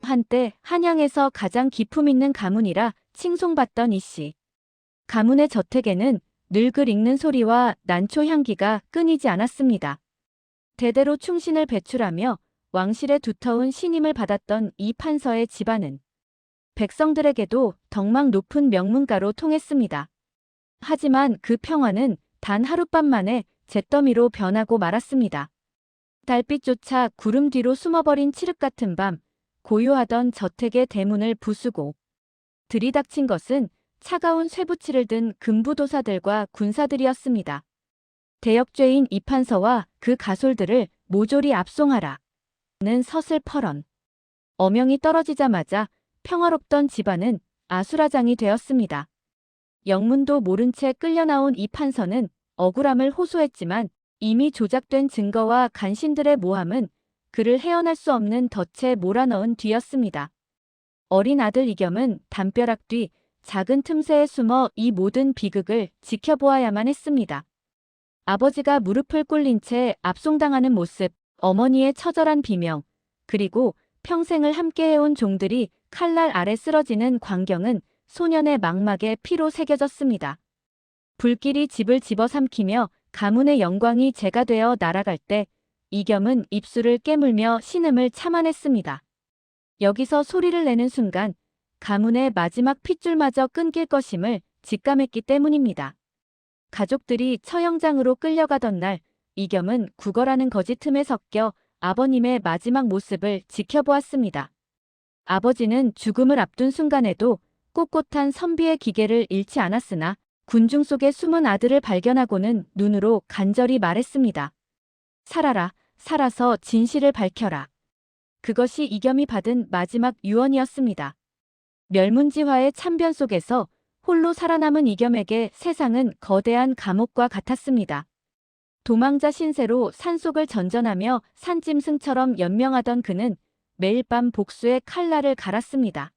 한때 한양에서 가장 기품 있는 가문이라 칭송받던 이씨. 가문의 저택에는 늙을 읽는 소리와 난초 향기가 끊이지 않았습니다. 대대로 충신을 배출하며 왕실의 두터운 신임을 받았던 이 판서의 집안은 백성들에게도 덕망 높은 명문가로 통했습니다. 하지만 그 평화는 단 하룻밤 만에 잿더미로 변하고 말았습니다. 달빛조차 구름 뒤로 숨어버린 칠흑 같은 밤, 고요하던 저택의 대문을 부수고 들이닥친 것은 차가운 쇠붙이를 든 금부도사들과 군사들이었습니다. 대역죄인 이판서와 그 가솔들을 모조리 압송하라. 는 서슬퍼런. 어명이 떨어지자마자 평화롭던 집안은 아수라장이 되었습니다. 영문도 모른 채 끌려나온 이 판서는 억울함을 호소했지만 이미 조작된 증거와 간신들의 모함은 그를 헤어날 수 없는 덫에 몰아넣은 뒤였습니다. 어린 아들 이겸은 담벼락 뒤 작은 틈새에 숨어 이 모든 비극을 지켜보아야만 했습니다. 아버지가 무릎을 꿇린 채 압송당하는 모습, 어머니의 처절한 비명, 그리고 평생을 함께해온 종들이 칼날 아래 쓰러지는 광경은 소년의 망막에 피로 새겨졌습니다. 불길이 집을 집어삼키며 가문의 영광이 재가 되어 날아갈 때 이겸은 입술을 깨물며 신음을 참아냈습니다. 여기서 소리를 내는 순간 가문의 마지막 핏줄마저 끊길 것임을 직감했기 때문입니다. 가족들이 처형장으로 끌려가던 날 이겸은 구걸하는 거지 틈에 섞여 아버님의 마지막 모습을 지켜보았습니다. 아버지는 죽음을 앞둔 순간에도 꼿꼿한 선비의 기계를 잃지 않았으나 군중 속에 숨은 아들을 발견하고는 눈으로 간절히 말했습니다. 살아라, 살아서 진실을 밝혀라. 그것이 이겸이 받은 마지막 유언이었습니다. 멸문지화의 참변 속에서 홀로 살아남은 이겸에게 세상은 거대한 감옥과 같았습니다. 도망자 신세로 산속을 전전하며 산짐승처럼 연명하던 그는 매일 밤 복수의 칼날을 갈았습니다.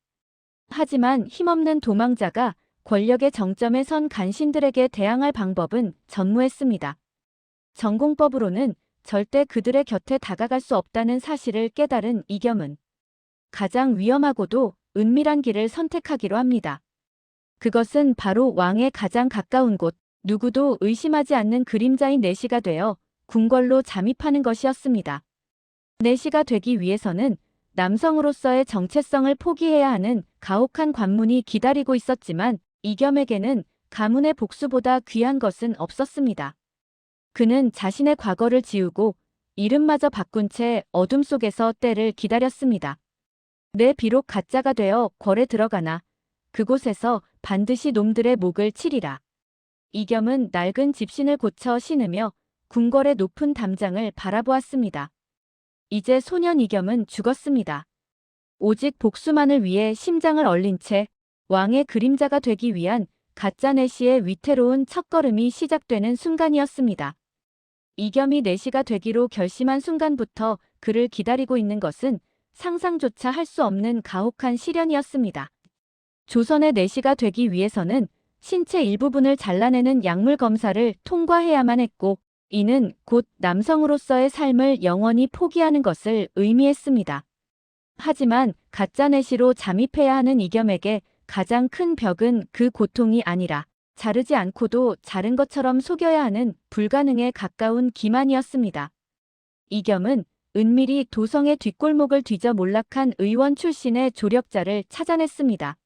하지만 힘없는 도망자가 권력의 정점에 선 간신들에게 대항할 방법은 전무했습니다. 전공법으로는 절대 그들의 곁에 다가갈 수 없다는 사실을 깨달은 이겸은 가장 위험하고도 은밀한 길을 선택하기로 합니다. 그것은 바로 왕의 가장 가까운 곳, 누구도 의심하지 않는 그림자인 내시가 되어 궁궐로 잠입하는 것이었습니다. 내시가 되기 위해서는 남성으로서의 정체성을 포기해야 하는 가혹한 관문이 기다리고 있었지만 이겸에게는 가문의 복수보다 귀한 것은 없었습니다. 그는 자신의 과거를 지우고 이름마저 바꾼 채 어둠 속에서 때를 기다렸습니다. 내 비록 가짜가 되어 궐에 들어가나 그곳에서 반드시 놈들의 목을 치리라. 이겸은 낡은 집신을 고쳐 신으며 궁궐의 높은 담장을 바라보았습니다. 이제 소년 이겸은 죽었습니다. 오직 복수만을 위해 심장을 얼린 채 왕의 그림자가 되기 위한 가짜 내시의 위태로운 첫걸음이 시작되는 순간이었습니다. 이겸이 내시가 되기로 결심한 순간부터 그를 기다리고 있는 것은 상상조차 할 수 없는 가혹한 시련이었습니다. 조선의 내시가 되기 위해서는 신체 일부분을 잘라내는 약물 검사를 통과해야만 했고 이는 곧 남성으로서의 삶을 영원히 포기하는 것을 의미했습니다. 하지만 가짜 내시로 잠입해야 하는 이겸에게 가장 큰 벽은 그 고통이 아니라 자르지 않고도 자른 것처럼 속여야 하는 불가능에 가까운 기만이었습니다. 이겸은 은밀히 도성의 뒷골목을 뒤져 몰락한 의원 출신의 조력자를 찾아냈습니다.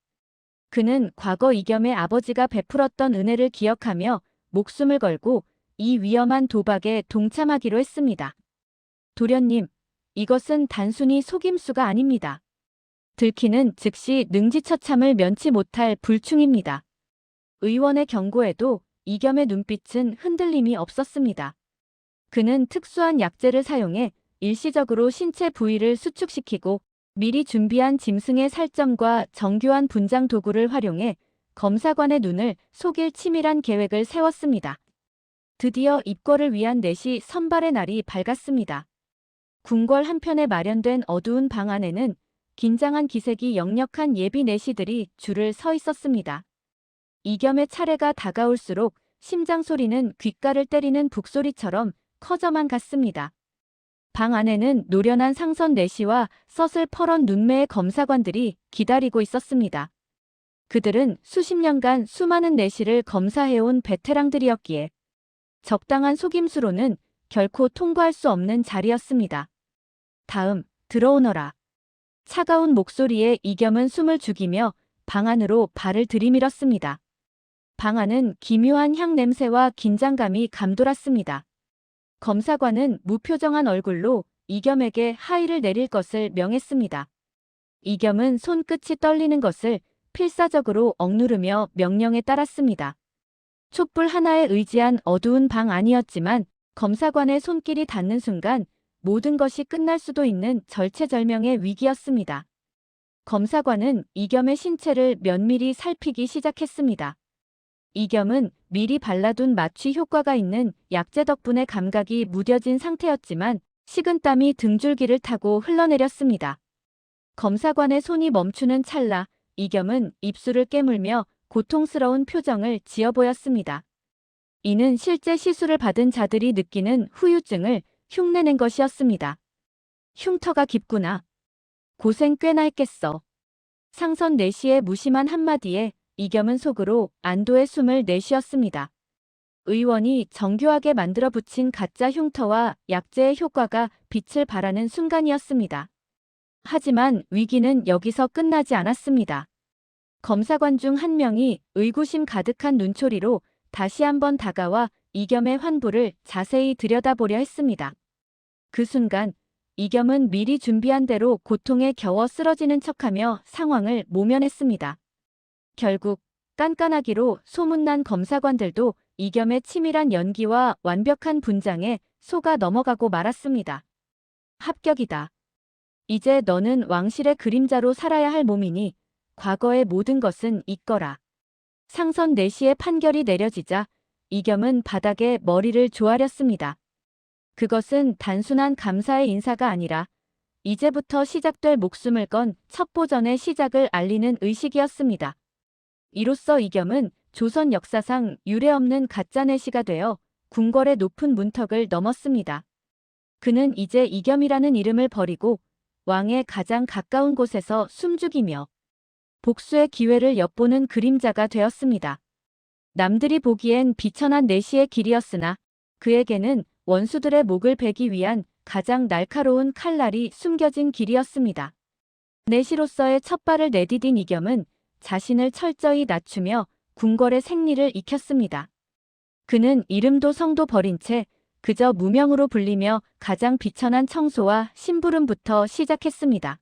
그는 과거 이겸의 아버지가 베풀었던 은혜를 기억하며 목숨을 걸고 이 위험한 도박에 동참하기로 했습니다. 도련님, 이것은 단순히 속임수가 아닙니다. 들키는 즉시 능지처참을 면치 못할 불충입니다. 의원의 경고에도 이겸의 눈빛은 흔들림이 없었습니다. 그는 특수한 약재를 사용해 일시적으로 신체 부위를 수축시키고 미리 준비한 짐승의 살점과 정교한 분장 도구를 활용해 검사관의 눈을 속일 치밀한 계획을 세웠습니다. 드디어 입궐을 위한 내시 선발의 날이 밝았습니다. 궁궐 한편에 마련된 어두운 방 안에는 긴장한 기색이 역력한 예비 내시들이 줄을 서 있었습니다. 이겸의 차례가 다가올수록 심장 소리는 귓가를 때리는 북소리처럼 커져만 갔습니다. 방 안에는 노련한 상선 내시와 섯을 펄은 눈매의 검사관들이 기다리고 있었습니다. 그들은 수십 년간 수많은 내시를 검사해온 베테랑들이었기에 적당한 속임수로는 결코 통과할 수 없는 자리였습니다. 다음, 들어오너라. 차가운 목소리에 이겸은 숨을 죽이며 방 안으로 발을 들이밀었습니다. 방 안은 기묘한 향 냄새와 긴장감이 감돌았습니다. 검사관은 무표정한 얼굴로 이겸에게 하의를 내릴 것을 명했습니다. 이겸은 손끝이 떨리는 것을 필사적으로 억누르며 명령에 따랐습니다. 촛불 하나에 의지한 어두운 방 안이었지만 검사관의 손길이 닿는 순간 모든 것이 끝날 수도 있는 절체절명의 위기였습니다. 검사관은 이겸의 신체를 면밀히 살피기 시작했습니다. 이겸은 미리 발라둔 마취 효과가 있는 약재 덕분에 감각이 무뎌진 상태였지만 식은땀이 등줄기를 타고 흘러내렸습니다. 검사관의 손이 멈추는 찰나 이겸은 입술을 깨물며 고통스러운 표정을 지어 보였습니다. 이는 실제 시술을 받은 자들이 느끼는 후유증을 흉내낸 것이었습니다. 흉터가 깊구나. 고생 꽤나 했겠어. 상선 내시의 무심한 한마디에 이겸은 속으로 안도의 숨을 내쉬었습니다. 의원이 정교하게 만들어 붙인 가짜 흉터와 약재의 효과가 빛을 발하는 순간이었습니다. 하지만 위기는 여기서 끝나지 않았습니다. 검사관 중 한 명이 의구심 가득한 눈초리로 다시 한번 다가와 이겸의 환부를 자세히 들여다보려 했습니다. 그 순간 이겸은 미리 준비한 대로 고통에 겨워 쓰러지는 척하며 상황을 모면했습니다. 결국 깐깐하기로 소문난 검사관들도 이겸의 치밀한 연기와 완벽한 분장에 속아 넘어가고 말았습니다. 합격이다. 이제 너는 왕실의 그림자로 살아야 할 몸이니 과거의 모든 것은 잊거라. 상선 내시의 판결이 내려지자 이겸은 바닥에 머리를 조아렸습니다. 그것은 단순한 감사의 인사가 아니라 이제부터 시작될 목숨을 건 첩보전의 시작을 알리는 의식이었습니다. 이로써 이겸은 조선 역사상 유례없는 가짜 내시가 되어 궁궐의 높은 문턱을 넘었습니다. 그는 이제 이겸이라는 이름을 버리고 왕의 가장 가까운 곳에서 숨죽이며 복수의 기회를 엿보는 그림자가 되었습니다. 남들이 보기엔 비천한 내시의 길이었으나 그에게는 원수들의 목을 베기 위한 가장 날카로운 칼날이 숨겨진 길이었습니다. 내시로서의 첫 발을 내디딘 이겸은 자신을 철저히 낮추며 궁궐의 생리를 익혔습니다. 그는 이름도 성도 버린 채 그저 무명으로 불리며 가장 비천한 청소와 심부름부터 시작했습니다.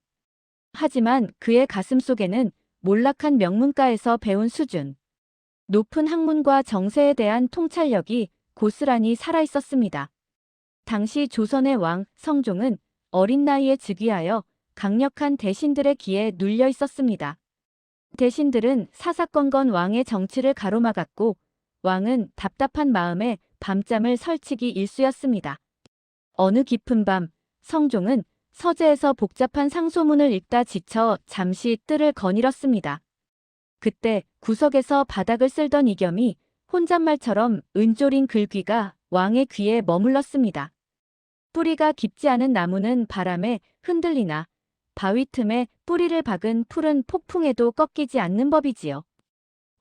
하지만 그의 가슴 속에는 몰락한 명문가에서 배운 수준, 높은 학문과 정세에 대한 통찰력이 고스란히 살아있었습니다. 당시 조선의 왕, 성종은 어린 나이에 즉위하여 강력한 대신들의 기에 눌려 있었습니다. 대신들은 사사건건 왕의 정치를 가로막았고 왕은 답답한 마음에 밤잠을 설치기 일쑤였습니다. 어느 깊은 밤 성종은 서재에서 복잡한 상소문을 읽다 지쳐 잠시 뜰을 거닐었습니다. 그때 구석에서 바닥을 쓸던 이겸이 혼잣말처럼 은조린 글귀가 왕의 귀에 머물렀습니다. 뿌리가 깊지 않은 나무는 바람에 흔들리나 바위 틈에 뿌리를 박은 푸른 폭풍에도 꺾이지 않는 법이지요.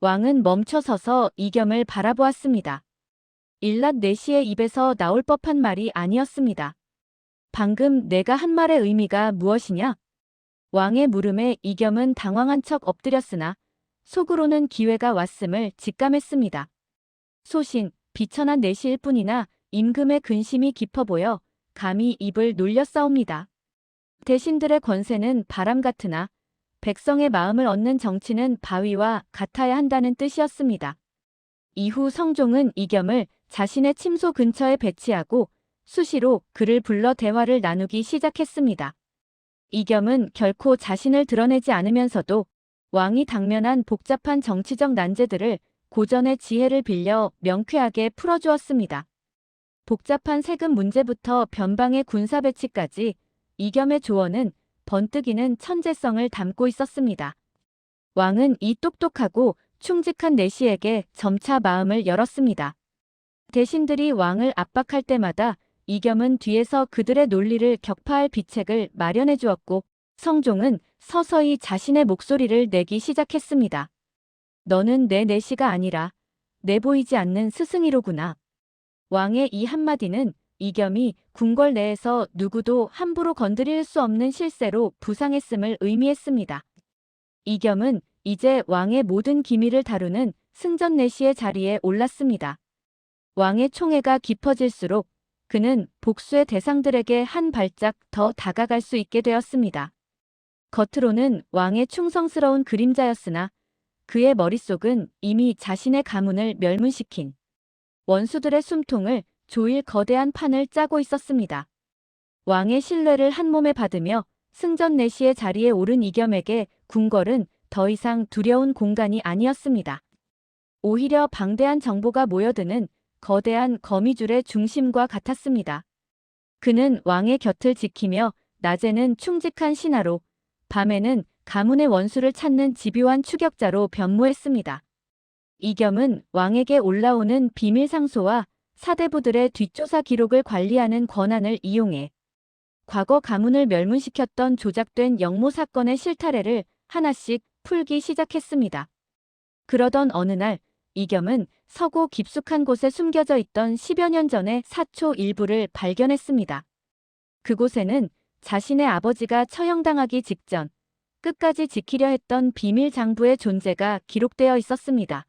왕은 멈춰서서 이겸을 바라보았습니다. 일랏 내시의 입에서 나올 법한 말이 아니었습니다. 방금 내가 한 말의 의미가 무엇이냐? 왕의 물음에 이겸은 당황한 척 엎드렸으나 속으로는 기회가 왔음을 직감했습니다. 소신, 비천한 내시일 뿐이나 임금의 근심이 깊어 보여 감히 입을 놀려 싸웁니다. 대신들의 권세는 바람 같으나 백성의 마음을 얻는 정치는 바위와 같아야 한다는 뜻이었습니다. 이후 성종은 이겸을 자신의 침소 근처에 배치하고 수시로 그를 불러 대화를 나누기 시작했습니다. 이겸은 결코 자신을 드러내지 않으면서도 왕이 당면한 복잡한 정치적 난제들을 고전의 지혜를 빌려 명쾌하게 풀어주었습니다. 복잡한 세금 문제부터 변방의 군사 배치까지 이겸의 조언은 번뜩이는 천재성을 담고 있었습니다. 왕은 이 똑똑하고 충직한 내시에게 점차 마음을 열었습니다. 대신들이 왕을 압박할 때마다 이겸은 뒤에서 그들의 논리를 격파할 비책을 마련해 주었고 성종은 서서히 자신의 목소리를 내기 시작했습니다. 너는 내 내시가 아니라 내보이지 않는 스승이로구나. 왕의 이 한마디는 이겸이 궁궐 내에서 누구도 함부로 건드릴 수 없는 실세로 부상했음을 의미했습니다. 이겸은 이제 왕의 모든 기밀을 다루는 승전내시의 자리에 올랐습니다. 왕의 총애가 깊어질수록 그는 복수의 대상들에게 한 발짝 더 다가갈 수 있게 되었습니다. 겉으로는 왕의 충성스러운 그림자였으나 그의 머릿속은 이미 자신의 가문을 멸문시킨 원수들의 숨통을 조일 거대한 판을 짜고 있었습니다. 왕의 신뢰를 한 몸에 받으며 승전내시의 자리에 오른 이겸에게 궁궐은 더 이상 두려운 공간이 아니었습니다. 오히려 방대한 정보가 모여드는 거대한 거미줄의 중심과 같았습니다. 그는 왕의 곁을 지키며 낮에는 충직한 신하로, 밤에는 가문의 원수를 찾는 집요한 추격자로 변모했습니다. 이겸은 왕에게 올라오는 비밀 상소와 사대부들의 뒷조사 기록을 관리하는 권한을 이용해 과거 가문을 멸문시켰던 조작된 영모 사건의 실타래를 하나씩 풀기 시작했습니다. 그러던 어느 날 이겸은 서고 깊숙한 곳에 숨겨져 있던 10여 년 전의 사초 일부를 발견했습니다. 그곳에는 자신의 아버지가 처형당하기 직전 끝까지 지키려 했던 비밀 장부의 존재가 기록되어 있었습니다.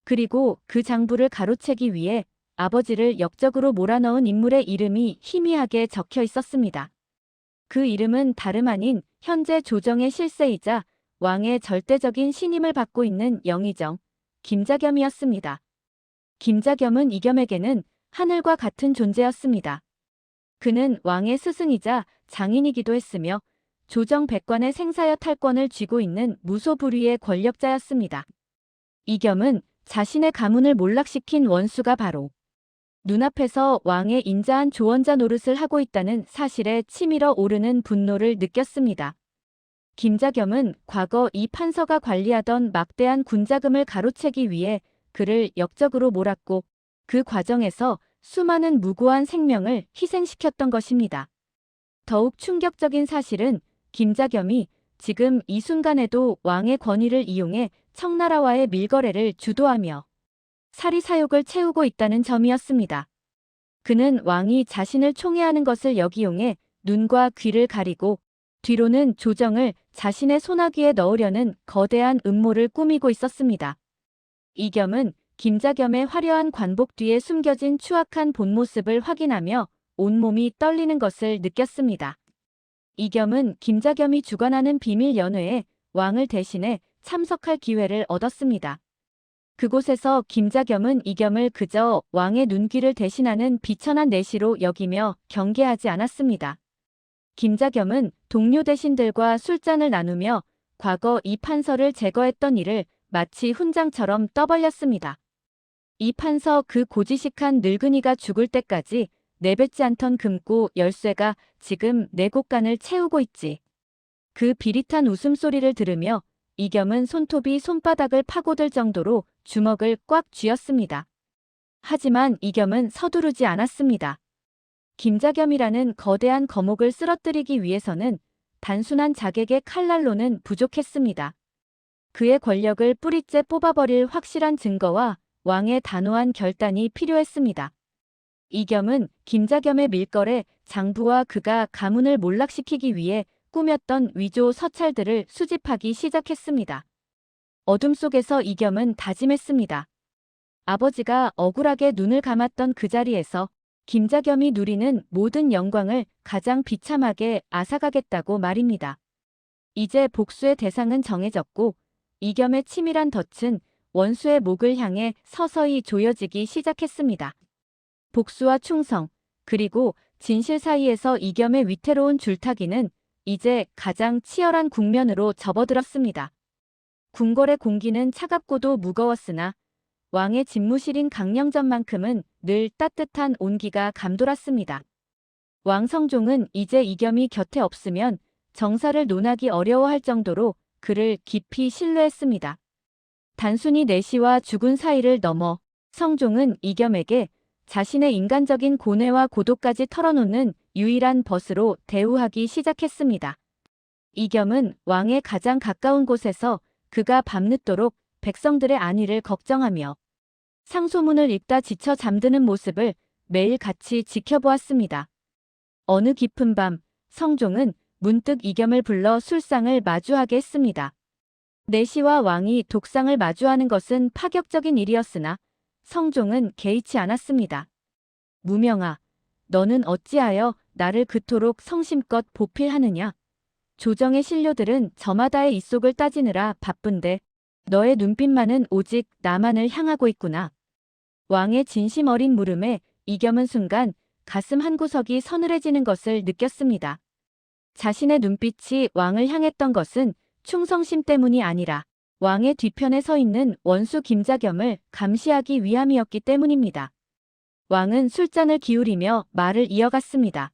그리고 그 장부를 가로채기 위해 아버지를 역적으로 몰아넣은 인물의 이름이 희미하게 적혀 있었습니다. 그 이름은 다름 아닌 현재 조정의 실세이자 왕의 절대적인 신임을 받고 있는 영의정 김자겸이었습니다. 김자겸은 이겸에게는 하늘과 같은 존재였습니다. 그는 왕의 스승이자 장인이기도 했으며 조정 백관의 생사여 탈권을 쥐고 있는 무소불위의 권력자였습니다. 이겸은 자신의 가문을 몰락시킨 원수가 바로 눈앞에서 왕의 인자한 조언자 노릇을 하고 있다는 사실에 치밀어 오르는 분노를 느꼈습니다. 김자겸은 과거 이 판서가 관리하던 막대한 군자금을 가로채기 위해 그를 역적으로 몰았고 그 과정에서 수많은 무고한 생명을 희생시켰던 것입니다. 더욱 충격적인 사실은 김자겸이 지금 이 순간에도 왕의 권위를 이용해 청나라와의 밀거래를 주도하며 사리사욕을 채우고 있다는 점이었습니다. 그는 왕이 자신을 총애하는 것을 역이용해 눈과 귀를 가리고 뒤로는 조정을 자신의 소나귀에 넣으려는 거대한 음모를 꾸미고 있었습니다. 이겸은 김자겸의 화려한 관복 뒤에 숨겨진 추악한 본 모습을 확인하며 온몸이 떨리는 것을 느꼈습니다. 이겸은 김자겸이 주관하는 비밀 연회에 왕을 대신해 참석할 기회를 얻었습니다. 그곳에서 김자겸은 이겸을 그저 왕의 눈귀를 대신하는 비천한 내시로 여기며 경계하지 않았습니다. 김자겸은 동료 대신들과 술잔을 나누며 과거 이 판서를 제거했던 일을 마치 훈장처럼 떠벌렸습니다. 이 판서 그 고지식한 늙은이가 죽을 때까지 내뱉지 않던 금고 열쇠가 지금 내 곳간을 채우고 있지. 그 비릿한 웃음소리를 들으며 이겸은 손톱이 손바닥을 파고들 정도로 주먹을 꽉 쥐었습니다. 하지만 이겸은 서두르지 않았습니다. 김자겸이라는 거대한 거목을 쓰러뜨리기 위해서는 단순한 자객의 칼날로는 부족했습니다. 그의 권력을 뿌리째 뽑아버릴 확실한 증거와 왕의 단호한 결단이 필요했습니다. 이겸은 김자겸의 밀거래 장부와 그가 가문을 몰락시키기 위해 꾸몄던 위조 서찰들을 수집하기 시작했습니다. 어둠 속에서 이겸은 다짐했습니다. 아버지가 억울하게 눈을 감았던 그 자리에서 김자겸이 누리는 모든 영광을 가장 비참하게 앗아가겠다고 말입니다. 이제 복수의 대상은 정해졌고 이겸의 치밀한 덫은 원수의 목을 향해 서서히 조여지기 시작했습니다. 복수와 충성, 그리고 진실 사이에서 이겸의 위태로운 줄타기는 이제 가장 치열한 국면으로 접어들었습니다. 궁궐의 공기는 차갑고도 무거웠으나 왕의 집무실인 강령전만큼은 늘 따뜻한 온기가 감돌았습니다. 왕 성종은 이제 이겸이 곁에 없으면 정사를 논하기 어려워할 정도로 그를 깊이 신뢰했습니다. 단순히 내시와 죽은 사이를 넘어 성종은 이겸에게 자신의 인간적인 고뇌와 고독까지 털어놓는 유일한 벗으로 대우하기 시작했습니다. 이겸은 왕의 가장 가까운 곳에서 그가 밤늦도록 백성들의 안위를 걱정하며 상소문을 읽다 지쳐 잠드는 모습을 매일 같이 지켜보았습니다. 어느 깊은 밤, 성종은 문득 이겸을 불러 술상을 마주하게 했습니다. 내시와 왕이 독상을 마주하는 것은 파격적인 일이었으나 성종은 개의치 않았습니다. 무명아, 너는 어찌하여 나를 그토록 성심껏 보필하느냐? 조정의 신료들은 저마다의 입속을 따지느라 바쁜데 너의 눈빛만은 오직 나만을 향하고 있구나. 왕의 진심 어린 물음에 이겸은 순간 가슴 한구석이 서늘해지는 것을 느꼈습니다. 자신의 눈빛이 왕을 향했던 것은 충성심 때문이 아니라 왕의 뒤편에 서 있는 원수 김자겸을 감시하기 위함이었기 때문입니다. 왕은 술잔을 기울이며 말을 이어갔습니다.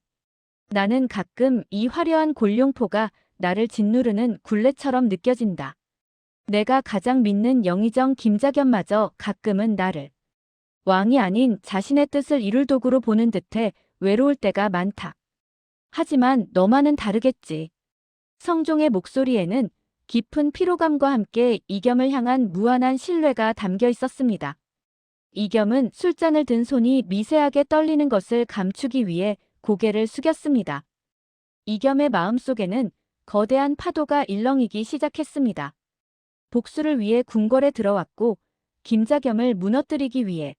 나는 가끔 이 화려한 골룡포가 나를 짓누르는 굴레처럼 느껴진다. 내가 가장 믿는 영의정 김자겸마저 가끔은 나를 왕이 아닌 자신의 뜻을 이룰 도구로 보는 듯해 외로울 때가 많다. 하지만 너만은 다르겠지. 성종의 목소리에는 깊은 피로감과 함께 이겸을 향한 무한한 신뢰가 담겨 있었습니다. 이겸은 술잔을 든 손이 미세하게 떨리는 것을 감추기 위해 고개를 숙였습니다. 이겸의 마음속에는 거대한 파도가 일렁이기 시작했습니다. 복수를 위해 궁궐에 들어왔고 김자겸을 무너뜨리기 위해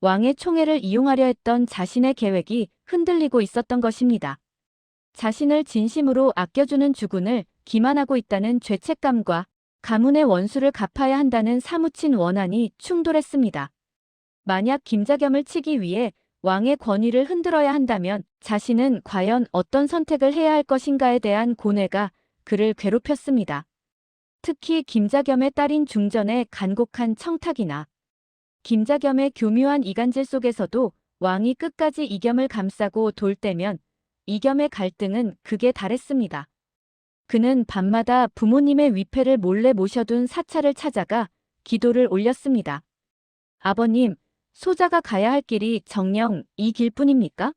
왕의 총애를 이용하려 했던 자신의 계획이 흔들리고 있었던 것입니다. 자신을 진심으로 아껴주는 주군을 기만하고 있다는 죄책감과 가문의 원수를 갚아야 한다는 사무친 원한이 충돌했습니다. 만약 김자겸을 치기 위해 왕의 권위를 흔들어야 한다면 자신은 과연 어떤 선택을 해야 할 것인가에 대한 고뇌가 그를 괴롭혔습니다. 특히 김자겸의 딸인 중전의 간곡한 청탁이나 김자겸의 교묘한 이간질 속에서도 왕이 끝까지 이겸을 감싸고 돌 때면 이겸의 갈등은 극에 달했습니다. 그는 밤마다 부모님의 위패를 몰래 모셔둔 사찰을 찾아가 기도를 올렸습니다. 아버님, 소자가 가야 할 길이 정녕 이 길뿐입니까?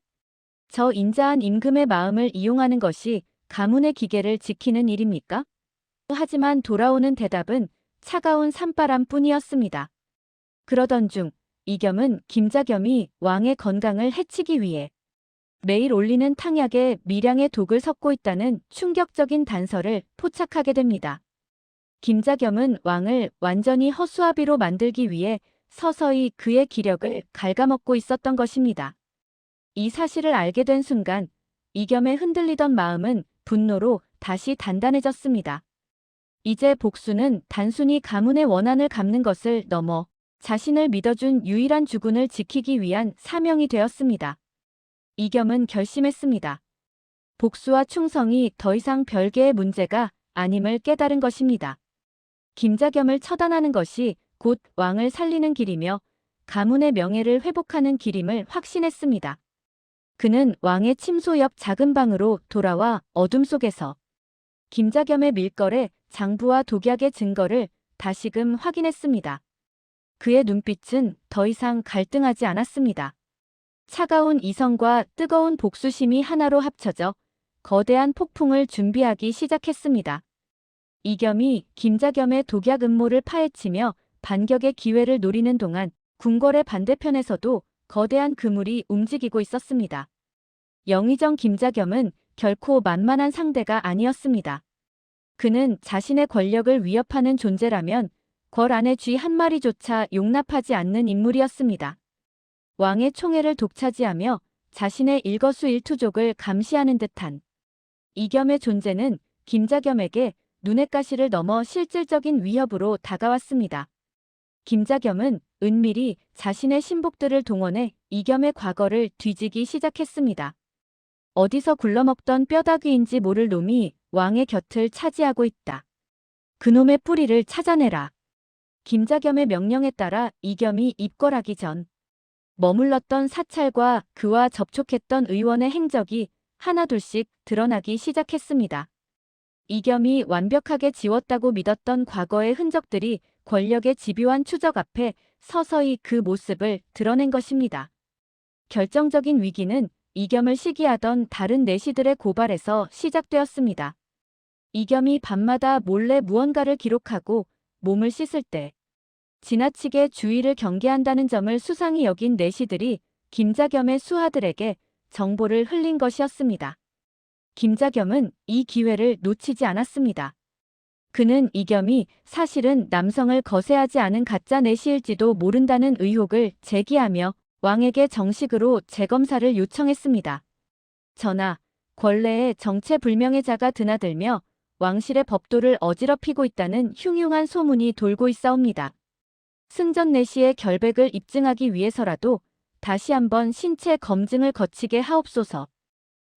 저 인자한 임금의 마음을 이용하는 것이 가문의 기계를 지키는 일입니까? 하지만 돌아오는 대답은 차가운 산바람뿐이었습니다. 그러던 중 이겸은 김자겸이 왕의 건강을 해치기 위해 매일 올리는 탕약에 미량의 독을 섞고 있다는 충격적인 단서를 포착하게 됩니다. 김자겸은 왕을 완전히 허수아비로 만들기 위해 서서히 그의 기력을 갉아먹고 있었던 것입니다. 이 사실을 알게 된 순간 이겸의 흔들리던 마음은 분노로 다시 단단해졌습니다. 이제 복수는 단순히 가문의 원한을 갚는 것을 넘어 자신을 믿어준 유일한 주군을 지키기 위한 사명이 되었습니다. 이겸은 결심했습니다. 복수와 충성이 더 이상 별개의 문제가 아님을 깨달은 것입니다. 김자겸을 처단하는 것이 곧 왕을 살리는 길이며 가문의 명예를 회복하는 길임을 확신했습니다. 그는 왕의 침소 옆 작은 방으로 돌아와 어둠 속에서 김자겸의 밀거래, 장부와 독약의 증거를 다시금 확인했습니다. 그의 눈빛은 더 이상 갈등하지 않았습니다. 차가운 이성과 뜨거운 복수심이 하나로 합쳐져 거대한 폭풍을 준비하기 시작했습니다. 이겸이 김자겸의 독약 음모를 파헤치며 반격의 기회를 노리는 동안 궁궐의 반대편에서도 거대한 그물이 움직이고 있었습니다. 영의정 김자겸은 결코 만만한 상대가 아니었습니다. 그는 자신의 권력을 위협하는 존재라면 궐 안의 쥐 한 마리조차 용납하지 않는 인물이었습니다. 왕의 총애를 독차지하며 자신의 일거수일투족을 감시하는 듯한 이겸의 존재는 김자겸에게 눈의 가시를 넘어 실질적인 위협으로 다가왔습니다. 김자겸은 은밀히 자신의 신복들을 동원해 이겸의 과거를 뒤지기 시작했습니다. 어디서 굴러먹던 뼈다귀인지 모를 놈이 왕의 곁을 차지하고 있다. 그놈의 뿌리를 찾아내라. 김자겸의 명령에 따라 이겸이 입궐하기 전 머물렀던 사찰과 그와 접촉했던 의원의 행적이 하나둘씩 드러나기 시작했습니다. 이겸이 완벽하게 지웠다고 믿었던 과거의 흔적들이 권력의 집요한 추적 앞에 서서히 그 모습을 드러낸 것입니다. 결정적인 위기는 이겸을 시기하던 다른 내시들의 고발에서 시작되었습니다. 이겸이 밤마다 몰래 무언가를 기록하고 몸을 씻을 때 지나치게 주의를 경계한다는 점을 수상히 여긴 내시들이 김자겸의 수하들에게 정보를 흘린 것이었습니다. 김자겸은 이 기회를 놓치지 않았습니다. 그는 이겸이 사실은 남성을 거세하지 않은 가짜 내시일지도 모른다는 의혹을 제기하며 왕에게 정식으로 재검사를 요청했습니다. 전하, 권례에 정체불명의 자가 드나들며 왕실의 법도를 어지럽히고 있다는 흉흉한 소문이 돌고 있사옵니다. 승전 내시의 결백을 입증하기 위해서라도 다시 한번 신체 검증을 거치게 하옵소서.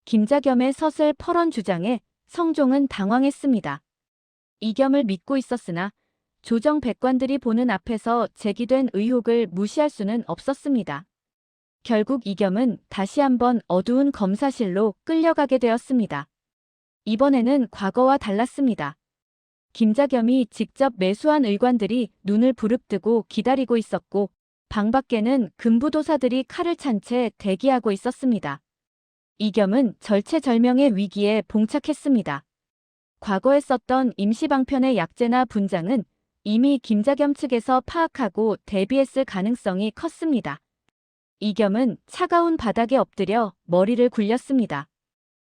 김자겸의 서슬 펄언 주장에 성종은 당황했습니다. 이겸을 믿고 있었으나 조정 백관들이 보는 앞에서 제기된 의혹을 무시할 수는 없었습니다. 결국 이겸은 다시 한번 어두운 검사실로 끌려가게 되었습니다. 이번에는 과거와 달랐습니다. 김자겸이 직접 매수한 의관들이 눈을 부릅뜨고 기다리고 있었고 방 밖에는 금부도사들이 칼을 찬 채 대기하고 있었습니다. 이겸은 절체절명의 위기에 봉착했습니다. 과거에 썼던 임시방편의 약재나 분장은 이미 김자겸 측에서 파악하고 대비했을 가능성이 컸습니다. 이겸은 차가운 바닥에 엎드려 머리를 굴렸습니다.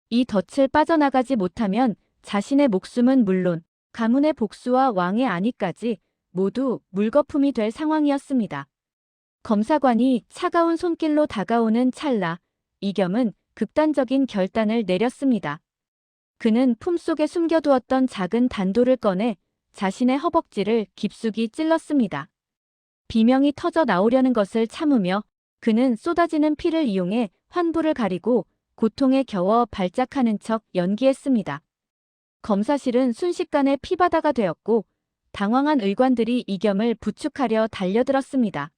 이 덫을 빠져나가지 못하면 자신의 목숨은 물론 가문의 복수와 왕의 안위까지 모두 물거품이 될 상황이었습니다. 검사관이 차가운 손길로 다가오는 찰나 이겸은 극단적인 결단을 내렸습니다. 그는 품속에 숨겨두었던 작은 단도를 꺼내 자신의 허벅지를 깊숙이 찔렀습니다. 비명이 터져 나오려는 것을 참으며 그는 쏟아지는 피를 이용해 환부를 가리고 고통에 겨워 발작하는 척 연기했습니다. 검사실은 순식간에 피바다가 되었고 당황한 의관들이 이겸을 부축하려 달려들었습니다.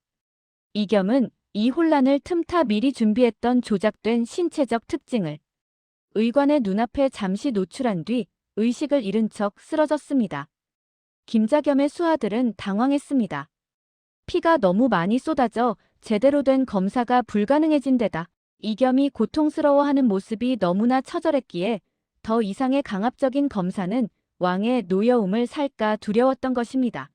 이겸은 이 혼란을 틈타 미리 준비했던 조작된 신체적 특징을 의관의 눈앞에 잠시 노출한 뒤 의식을 잃은 척 쓰러졌습니다. 김자겸의 수하들은 당황했습니다. 피가 너무 많이 쏟아져 제대로 된 검사가 불가능해진 데다 이겸이 고통스러워하는 모습이 너무나 처절했기에 더 이상의 강압적인 검사는 왕의 노여움을 살까 두려웠던 것입니다.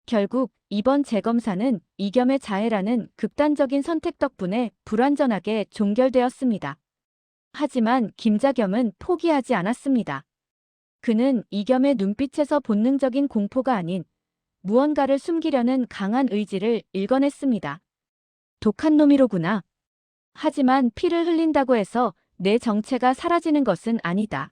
결국 이번 재검사는 이겸의 자해라는 극단적인 선택 덕분에 불완전하게 종결되었습니다. 하지만 김자겸은 포기하지 않았습니다. 그는 이겸의 눈빛에서 본능적인 공포가 아닌 무언가를 숨기려는 강한 의지를 읽어냈습니다. 독한 놈이로구나. 하지만 피를 흘린다고 해서 내 정체가 사라지는 것은 아니다.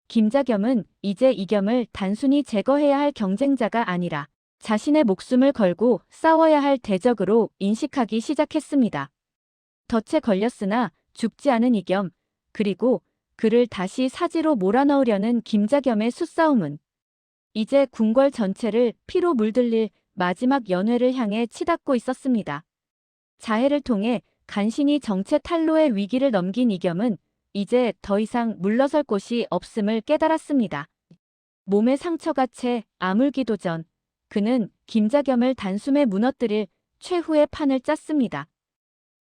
김자겸은 이제 이겸을 단순히 제거해야 할 경쟁자가 아니라 자신의 목숨을 걸고 싸워야 할 대적으로 인식하기 시작했습니다. 덫에 걸렸으나 죽지 않은 이겸, 그리고 그를 다시 사지로 몰아넣으려는 김자겸의 수싸움은 이제 궁궐 전체를 피로 물들릴 마지막 연회를 향해 치닫고 있었습니다. 자해를 통해 간신히 정체 탈로의 위기를 넘긴 이겸은 이제 더 이상 물러설 곳이 없음을 깨달았습니다. 몸에 상처가 채 아물기도 전 그는 김자겸을 단숨에 무너뜨릴 최후의 판을 짰습니다.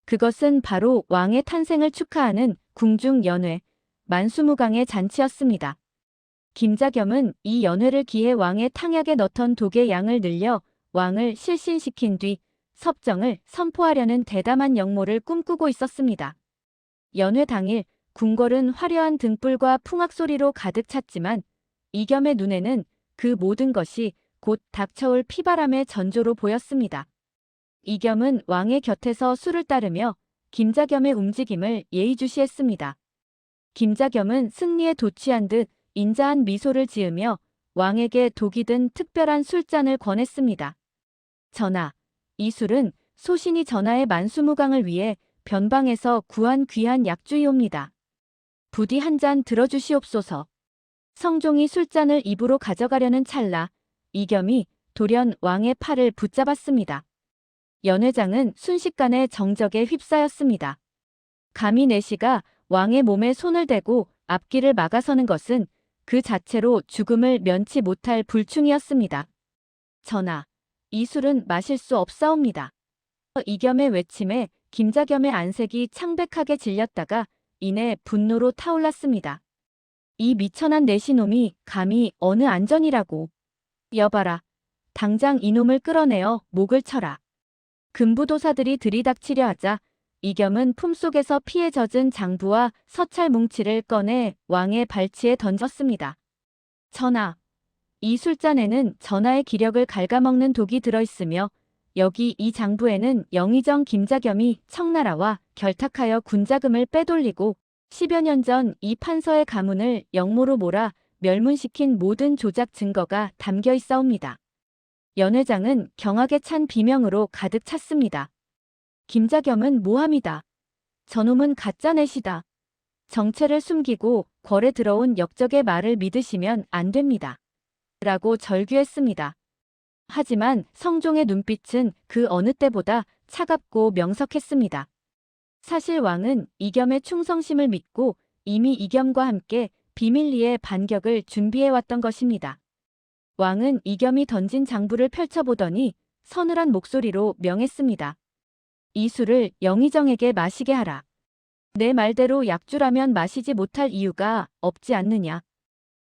그것은 바로 왕의 탄생을 축하하는 궁중 연회, 만수무강의 잔치였습니다. 김자겸은 이 연회를 기해 왕의 탕약에 넣던 독의 양을 늘려 왕을 실신시킨 뒤 섭정을 선포하려는 대담한 역모를 꿈꾸고 있었습니다. 연회 당일 궁궐은 화려한 등불과 풍악소리로 가득 찼지만 이겸의 눈에는 그 모든 것이 곧 닥쳐올 피바람의 전조로 보였습니다. 이겸은 왕의 곁에서 술을 따르며 김자겸의 움직임을 예의주시했습니다. 김자겸은 승리에 도취한 듯 인자한 미소를 지으며 왕에게 독이 든 특별한 술잔을 권했습니다. 전하, 이 술은 소신이 전하의 만수무강을 위해 변방에서 구한 귀한 약주이옵니다. 부디 한 잔 들어주시옵소서. 성종이 술잔을 입으로 가져가려는 찰나 이겸이 돌연 왕의 팔을 붙잡았습니다. 연회장은 순식간에 정적에 휩싸였습니다. 감히 내시가 왕의 몸에 손을 대고 앞길을 막아서는 것은 그 자체로 죽음을 면치 못할 불충이었습니다. 전하, 이 술은 마실 수 없사옵니다. 이겸의 외침에 김자겸의 안색이 창백하게 질렸다가 이내 분노로 타올랐습니다. 이 미천한 내시놈이 감히 어느 안전이라고. 여봐라. 당장 이놈을 끌어내어 목을 쳐라. 금부도사들이 들이닥치려 하자 이겸은 품속에서 피에 젖은 장부와 서찰 뭉치를 꺼내 왕의 발치에 던졌습니다. 전하, 이 술잔에는 전하의 기력을 갉아먹는 독이 들어있으며 여기 이 장부에는 영의정 김자겸이 청나라와 결탁하여 군자금을 빼돌리고 10여 년 전 이 판서의 가문을 영모로 몰아 멸문시킨 모든 조작 증거가 담겨 있사옵니다. 연회장은 경악에 찬 비명으로 가득 찼습니다. 김자겸은 모함이다. 저놈은 가짜넷이다. 정체를 숨기고 궐에 들어온 역적의 말을 믿으시면 안 됩니다. 라고 절규했습니다. 하지만 성종의 눈빛은 그 어느 때보다 차갑고 명석했습니다. 사실 왕은 이겸의 충성심을 믿고 이미 이겸과 함께 비밀리에 반격을 준비해왔던 것입니다. 왕은 이겸이 던진 장부를 펼쳐보더니 서늘한 목소리로 명했습니다. 이 술을 영의정에게 마시게 하라. 내 말대로 약주라면 마시지 못할 이유가 없지 않느냐.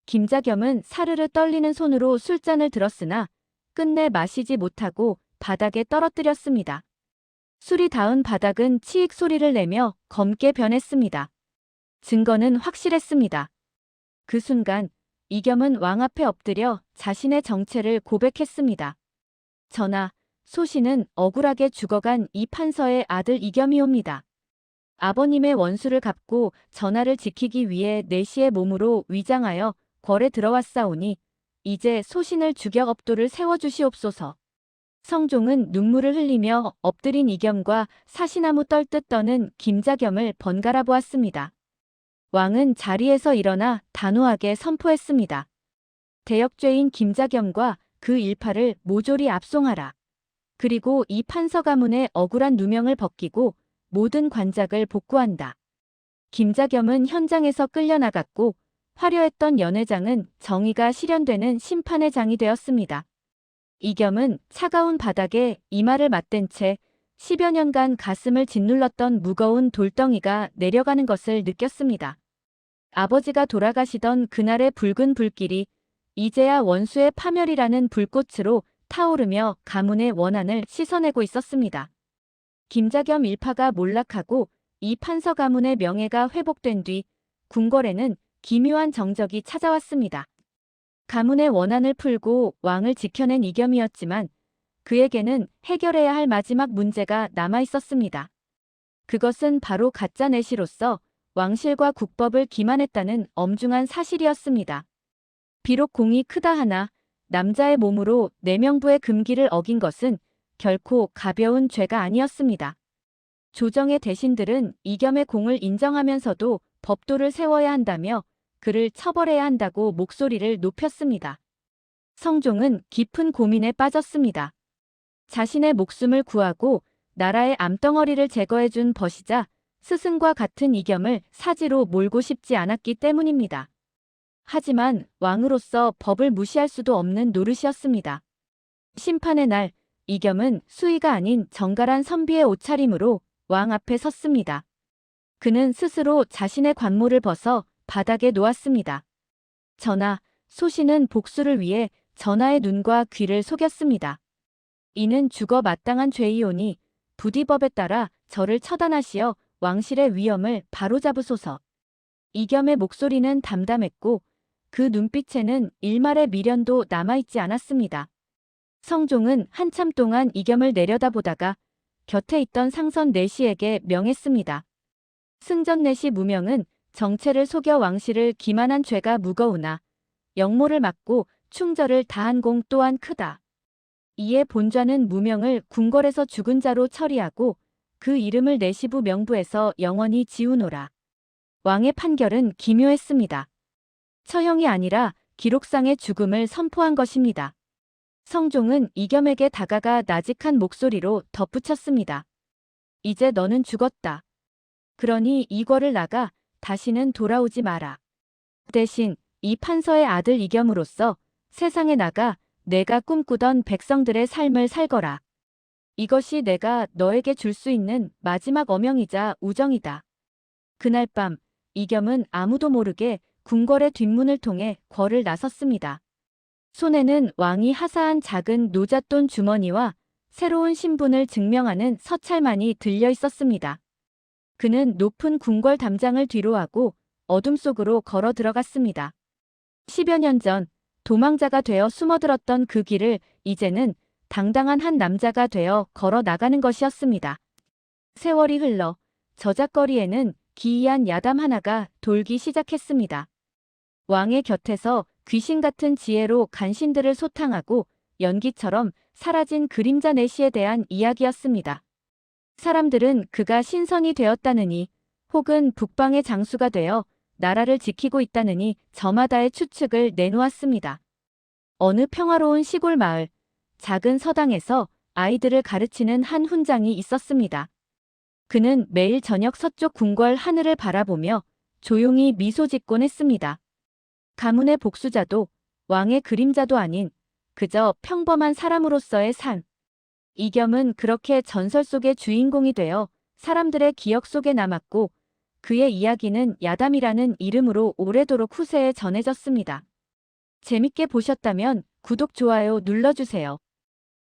김자겸은 사르르 떨리는 손으로 술잔을 들었으나 끝내 마시지 못하고 바닥에 떨어뜨렸습니다. 술이 닿은 바닥은 치익 소리를 내며 검게 변했습니다. 증거는 확실했습니다. 그 순간 이겸은 왕 앞에 엎드려 자신의 정체를 고백했습니다. 전하, 소신은 억울하게 죽어간 이 판서의 아들 이겸이옵니다. 아버님의 원수를 갚고 전하를 지키기 위해 내시의 몸으로 위장하여 궐에 들어왔사오니 이제 소신을 죽여 업도를 세워주시옵소서. 성종은 눈물을 흘리며 엎드린 이겸과 사시나무 떨듯 떠는 김자겸을 번갈아 보았습니다. 왕은 자리에서 일어나 단호하게 선포했습니다. 대역죄인 김자겸과 그 일파를 모조리 압송하라. 그리고 이 판서 가문의 억울한 누명을 벗기고 모든 관작을 복구한다. 김자겸은 현장에서 끌려나갔고 화려했던 연회장은 정의가 실현되는 심판의 장이 되었습니다. 이겸은 차가운 바닥에 이마를 맞댄 채 10여 년간 가슴을 짓눌렀던 무거운 돌덩이가 내려가는 것을 느꼈습니다. 아버지가 돌아가시던 그날의 붉은 불길이 이제야 원수의 파멸이라는 불꽃으로 타오르며 가문의 원한을 씻어내고 있었습니다. 김자겸 일파가 몰락하고 이 판서 가문의 명예가 회복된 뒤 궁궐에는 기묘한 정적이 찾아왔습니다. 가문의 원한을 풀고 왕을 지켜낸 이겸이었지만 그에게는 해결해야 할 마지막 문제가 남아있었습니다. 그것은 바로 가짜 내시로서 왕실과 국법을 기만했다는 엄중한 사실이었습니다. 비록 공이 크다 하나 남자의 몸으로 내명부의 금기를 어긴 것은 결코 가벼운 죄가 아니었습니다. 조정의 대신들은 이겸의 공을 인정하면서도 법도를 세워야 한다며 그를 처벌해야 한다고 목소리를 높였습니다. 성종은 깊은 고민에 빠졌습니다. 자신의 목숨을 구하고 나라의 암덩어리를 제거해준 벗이자 스승과 같은 이겸을 사지로 몰고 싶지 않았기 때문입니다. 하지만 왕으로서 법을 무시할 수도 없는 노릇이었습니다. 심판의 날, 이겸은 수의가 아닌 정갈한 선비의 옷차림으로 왕 앞에 섰습니다. 그는 스스로 자신의 관모를 벗어 바닥에 놓았습니다. 전하, 소신은 복수를 위해 전하의 눈과 귀를 속였습니다. 이는 죽어 마땅한 죄이오니 부디 법에 따라 저를 처단하시어 왕실의 위엄을 바로잡으소서. 이겸의 목소리는 담담했고 그 눈빛에는 일말의 미련도 남아있지 않았습니다. 성종은 한참 동안 이겸을 내려다보다가 곁에 있던 상선 내시에게 명했습니다. 승전 내시 무명은 정체를 속여 왕실을 기만한 죄가 무거우나 영모를 막고 충절을 다한 공 또한 크다. 이에 본좌는 무명을 궁궐에서 죽은 자로 처리하고 그 이름을 내시부 명부에서 영원히 지우노라. 왕의 판결은 기묘했습니다. 처형이 아니라 기록상의 죽음을 선포한 것입니다. 성종은 이겸에게 다가가 나직한 목소리로 덧붙였습니다. 이제 너는 죽었다. 그러니 이 궐을 나가 다시는 돌아오지 마라. 대신 이 판서의 아들 이겸으로서 세상에 나가 내가 꿈꾸던 백성들의 삶을 살거라. 이것이 내가 너에게 줄 수 있는 마지막 어명이자 우정이다. 그날 밤 이겸은 아무도 모르게 궁궐의 뒷문을 통해 궐을 나섰습니다. 손에는 왕이 하사한 작은 노잣돈 주머니와 새로운 신분을 증명하는 서찰만이 들려 있었습니다. 그는 높은 궁궐 담장을 뒤로하고 어둠 속으로 걸어 들어갔습니다. 10여 년 전 도망자가 되어 숨어들었던 그 길을 이제는 당당한 한 남자가 되어 걸어 나가는 것이었습니다. 세월이 흘러 저작거리에는 기이한 야담 하나가 돌기 시작했습니다. 왕의 곁에서 귀신 같은 지혜로 간신들을 소탕하고 연기처럼 사라진 그림자 내시에 대한 이야기였습니다. 사람들은 그가 신선이 되었다느니 혹은 북방의 장수가 되어 나라를 지키고 있다느니 저마다의 추측을 내놓았습니다. 어느 평화로운 시골 마을, 작은 서당에서 아이들을 가르치는 한 훈장이 있었습니다. 그는 매일 저녁 서쪽 궁궐 하늘을 바라보며 조용히 미소 짓곤 했습니다. 가문의 복수자도 왕의 그림자도 아닌 그저 평범한 사람으로서의 삶. 이겸은 그렇게 전설 속의 주인공이 되어 사람들의 기억 속에 남았고 그의 이야기는 야담이라는 이름으로 오래도록 후세에 전해졌습니다. 재밌게 보셨다면 구독, 좋아요 눌러주세요.